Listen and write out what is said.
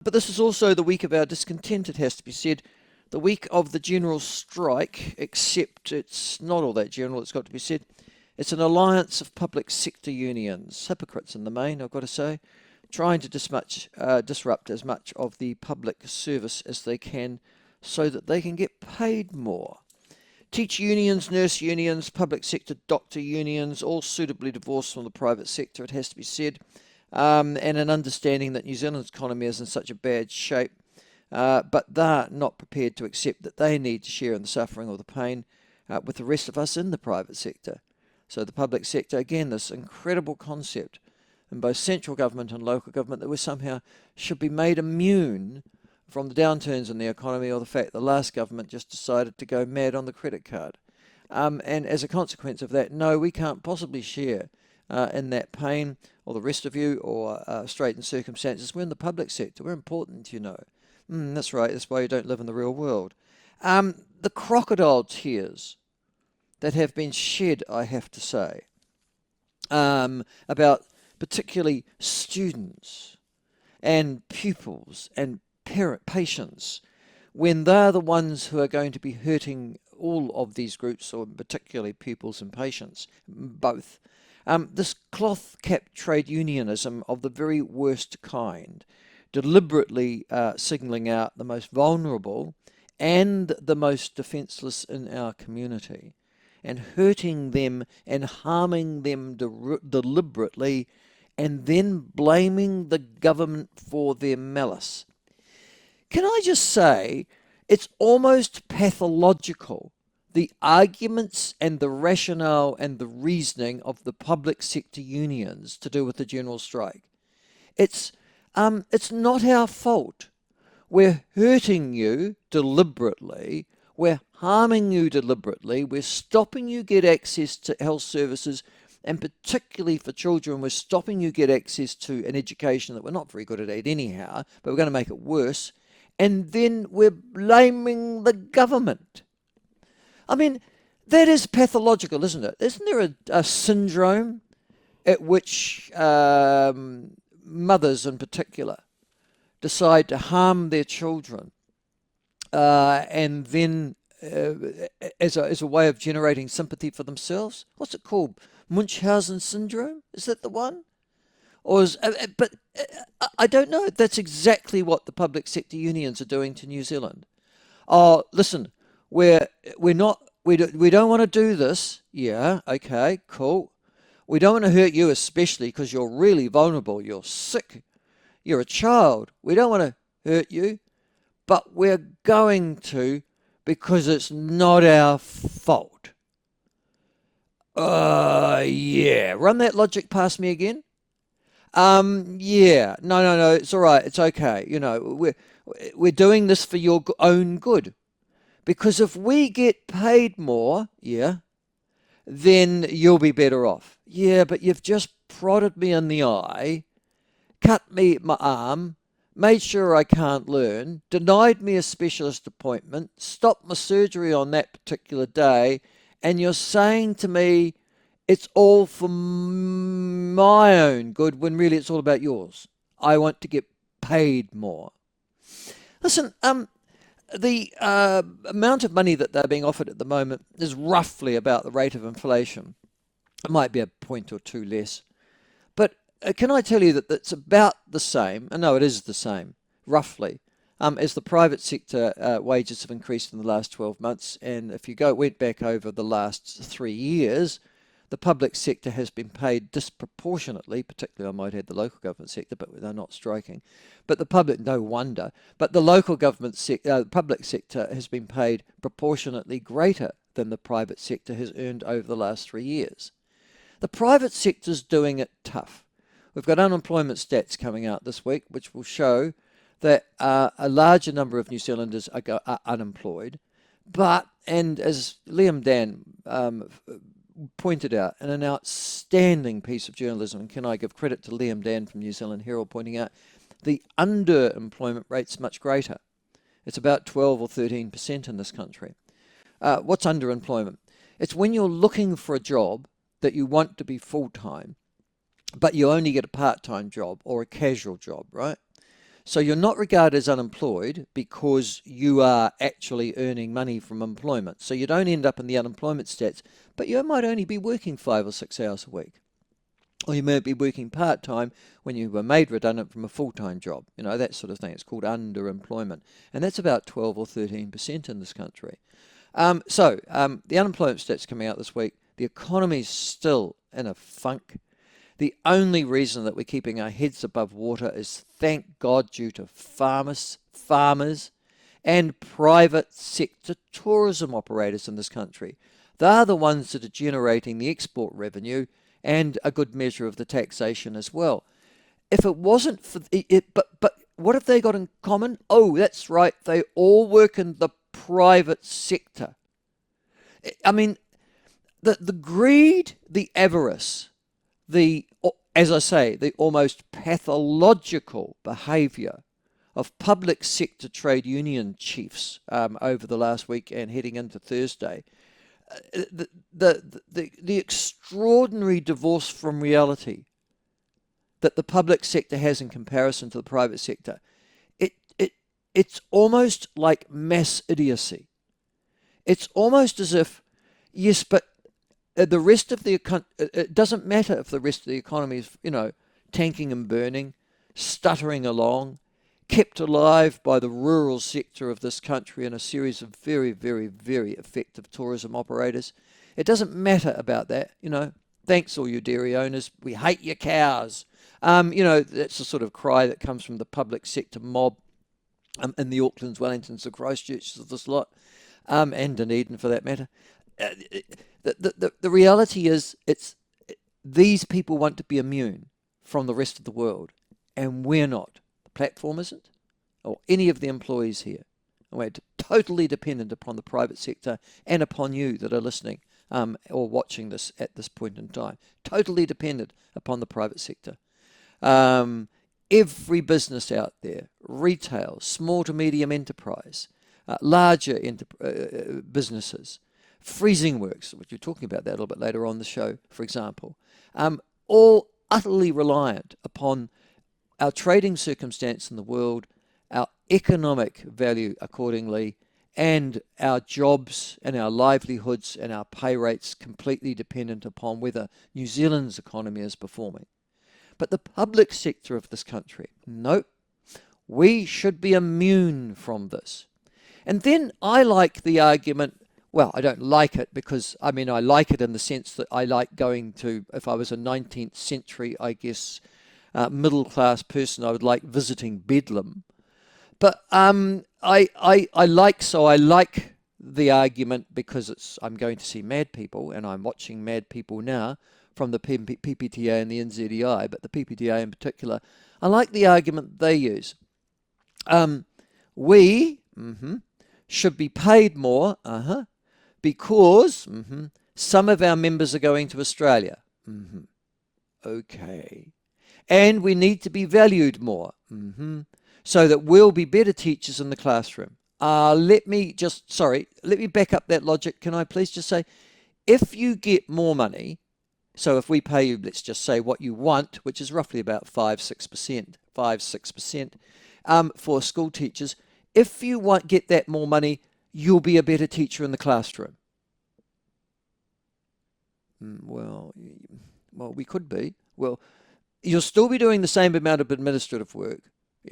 But this is also the week of our discontent, it has to be said. The week of the general strike, except it's not all that general, it's got to be said. It's an alliance of public sector unions, hypocrites in the main, I've got to say, trying to disrupt as much of the public service as they can so that they can get paid more. Teacher unions, nurse unions, public sector doctor unions, all suitably divorced from the private sector, it has to be said, and an understanding that New Zealand's economy is in such a bad shape, but they're not prepared to accept that they need to share in the suffering or the pain with the rest of us in the private sector. So the public sector, again, this incredible concept in both central government and local government that we somehow should be made immune from the downturns in the economy or the fact the last government just decided to go mad on the credit card. And as a consequence of that, no, we can't possibly share in that pain, or the rest of you, or straitened circumstances. We're in the public sector. We're important, you know. That's right. That's why you don't live in the real world. The crocodile tears that have been shed, I have to say, about particularly students and pupils and patients, when they're the ones who are going to be hurting all of these groups, or particularly pupils and patients, both. This cloth-capped trade unionism of the very worst kind, deliberately signalling out the most vulnerable and the most defenceless in our community, and hurting them and harming them deliberately, and then blaming the government for their malice. Can I just say, it's almost pathological, the arguments and the rationale and the reasoning of the public sector unions to do with the general strike. It's not our fault. We're hurting you deliberately. We're harming you deliberately. We're stopping you get access to health services, and particularly for children, we're stopping you get access to an education that we're not very good at anyhow, but we're going to make it worse. And then we're blaming the government. I mean, that is pathological, isn't it? Isn't there a syndrome at which mothers in particular decide to harm their children and then as a way of generating sympathy for themselves? What's it called? Munchausen syndrome? Is that the one? Or but I don't know. That's exactly what the public sector unions are doing to New Zealand. Oh, listen, we're not we don't want to do this. Yeah, okay, cool. We don't want to hurt you, especially because you're really vulnerable. You're sick. You're a child. We don't want to hurt you, but we're going to because it's not our fault. Yeah. Run that logic past me again. Yeah, no, it's all right, it's okay. You know, we're doing this for your own good. Because if we get paid more, yeah, then you'll be better off. Yeah, but you've just prodded me in the eye, cut me my arm, made sure I can't learn, denied me a specialist appointment, stopped my surgery on that particular day, and you're saying to me, it's all for my own good when really it's all about yours. I want to get paid more. Listen, the amount of money that they're being offered at the moment is roughly about the rate of inflation. It might be a point or two less. But can I tell you that it's about the same, and no, it is the same, roughly, as the private sector wages have increased in the last 12 months. And if you went back over the last 3 years, the public sector has been paid disproportionately, particularly I might add the local government sector, but they're not striking. But the public, no wonder. But the local government public sector has been paid proportionately greater than the private sector has earned over the last 3 years. The private sector's doing it tough. We've got unemployment stats coming out this week, which will show that a larger number of New Zealanders are unemployed. But, and as Liam Dan pointed out in an outstanding piece of journalism, and can I give credit to Liam Dan from New Zealand Herald pointing out the underemployment rate's much greater. It's about 12 or 13% in this country. What's underemployment? It's when you're looking for a job that you want to be full-time, but you only get a part-time job or a casual job, right? So you're not regarded as unemployed because you are actually earning money from employment. So you don't end up in the unemployment stats, but you might only be working 5 or 6 hours a week. Or you might be working part-time when you were made redundant from a full-time job, that sort of thing. It's called underemployment. And that's about 12 or 13% in this country. The unemployment stats coming out this week, the economy's still in a funk. The only reason that we're keeping our heads above water is, thank God, due to farmers, and private sector tourism operators in this country. They're the ones that are generating the export revenue and a good measure of the taxation as well. If it wasn't for it, but what have they got in common? Oh, that's right, they all work in the private sector. I mean, the greed, the avarice, as I say, the almost pathological behaviour of public sector trade union chiefs over the last week and heading into Thursday, the extraordinary divorce from reality that the public sector has in comparison to the private sector, it's almost like mass idiocy. It's almost as if, yes, but the rest of it doesn't matter if the rest of the economy is, tanking and burning, stuttering along, kept alive by the rural sector of this country and a series of very, very, very effective tourism operators. It doesn't matter about that, Thanks, all you dairy owners. We hate your cows. That's the sort of cry that comes from the public sector mob in the Aucklands, Wellingtons, the Christchurches of this lot, and Dunedin for that matter. The reality is, these people want to be immune from the rest of the world, and we're not. The platform isn't, or any of the employees here. We're totally dependent upon the private sector and upon you that are listening or watching this at this point in time. Totally dependent upon the private sector. Every business out there, retail, small to medium enterprise, larger businesses, freezing works, which we're talking about that a little bit later on the show, for example, all utterly reliant upon our trading circumstance in the world, our economic value accordingly, and our jobs and our livelihoods and our pay rates completely dependent upon whether New Zealand's economy is performing. But the public sector of this country, nope, we should be immune from this. And then I like the argument, well, I don't like it because, I like it in the sense that I like going to, if I was a 19th century, I guess, middle-class person, I would like visiting Bedlam. But I like the argument because I'm going to see mad people, and I'm watching mad people now from the PPTA and the NZEI, but the PPTA in particular. I like the argument they use. We should be paid more because some of our members are going to Australia. Okay. And we need to be valued more. So that we'll be better teachers in the classroom. Let me back up that logic. Can I please just say, if you get more money, so if we pay you, let's just say what you want, which is roughly about 5-6% for school teachers, if you get that more money, you'll be a better teacher in the classroom. Well, we could be. Well, you'll still be doing the same amount of administrative work.